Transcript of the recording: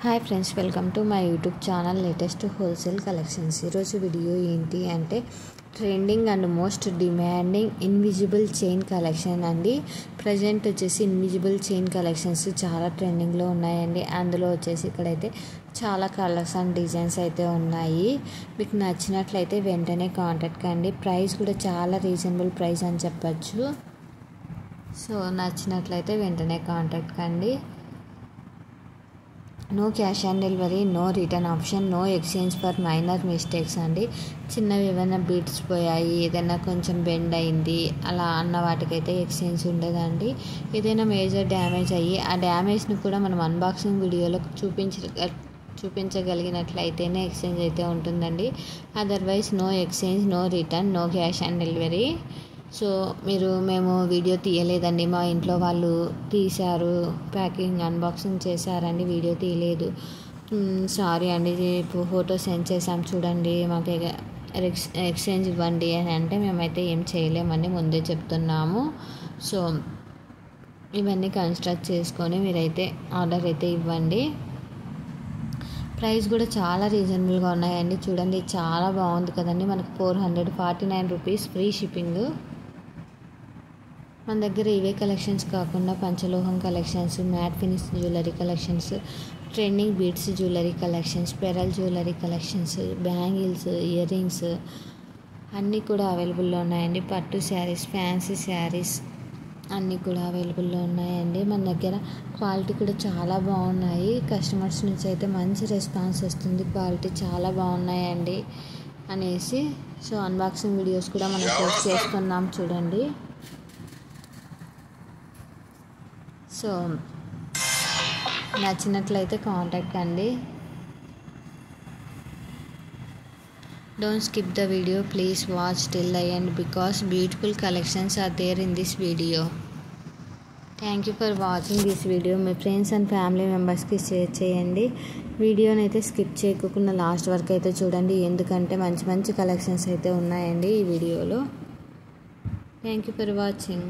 Hi friends, welcome to my YouTube channel latest wholesale collections. ఈరోజు video ఏంటి అంటే trending and most demanding invisible chain collection అండి. Present వచ్చేసి invisible chain collections చాలా ట్రెండింగ్లో ఉన్నాయండి. అందులో వచ్చేసి ఇక్కడైతే చాలా కలర్స్ అండ్ డిజైన్స్ అయితే ఉన్నాయి. మీకు నచ్చినట్లయితే వెంటనే కాంటాక్ట్ కండి. ప్రైస్ కూడా చాలా రీజనబుల్ ప్రైస్ అని చెప్పచ్చు. సో నచ్చినట్లయితే వెంటనే కాంటాక్ట్ కండి. No cash on delivery, no return option, no exchange for minor mistakes అండి. చిన్నవి ఏమైనా బీట్స్ పోయాయి, ఏదైనా కొంచెం బెండ్ అయింది అలా అన్న వాటికైతే ఎక్స్చేంజ్ ఉండదండి. ఏదైనా మేజర్ డ్యామేజ్ అయ్యి ఆ డ్యామేజ్ని కూడా మనం అన్బాక్సింగ్ వీడియోలో చూపించగలిగినట్లయితేనే ఎక్స్చేంజ్ అయితే ఉంటుందండి. Otherwise no exchange, no return, no cash on delivery. So మేము వీడియో తీయలేదండి, మా ఇంట్లో వాళ్ళు తీశారు, ప్యాకింగ్ అన్బాక్సింగ్ చేశారండి, వీడియో తీయలేదు, సారీ అండి. ఫోటో సెండ్ చేసాం చూడండి, మాకు ఎక్స్చేంజ్ ఇవ్వండి అని అంటే మేమైతే ఏం చేయలేమని ముందే చెప్తున్నాము. సో ఇవన్నీ కన్స్ట్రక్ట్ చేసుకొని మీరైతే ఆర్డర్ అయితే ఇవ్వండి. ప్రైస్ కూడా చాలా రీజనబుల్గా ఉన్నాయండి. చూడండి, చాలా బాగుంది కదండి. మనకు 449 రూపీస్ ఫ్రీ షిప్పింగ్. మన దగ్గర ఇవే కలెక్షన్స్ కాకుండా పంచలోహం collections, matte finish jewellery collections, trending beads jewellery collections, pearl jewellery collections, bangles, earrings అన్నీ కూడా అవైలబుల్లో ఉన్నాయండి. పట్టు శారీస్, ఫ్యాన్సీ శారీస్ అన్నీ కూడా అవైలబుల్లో ఉన్నాయండి. మన దగ్గర క్వాలిటీ కూడా చాలా బాగున్నాయి. కస్టమర్స్ నుంచి అయితే మంచి రెస్పాన్స్ వస్తుంది, క్వాలిటీ చాలా బాగున్నాయండి అనేసి. సో అన్బాక్సింగ్ వీడియోస్ కూడా మనం పోస్ట్ చేస్తున్నాం చూడండి. సో నచ్చినట్లయితే కాంటాక్ట్ అండి. Don't skip the video, please watch till the end because beautiful collections are there in this video. Thank you for watching this video. Me friends and family మెంబర్స్కి share చేయండి. వీడియోని అయితే skip చేయకుండా last వరకు అయితే చూడండి, ఎందుకంటే మంచి మంచి కలెక్షన్స్ అయితే ఉన్నాయండి ఈ వీడియోలో. Thank you for watching.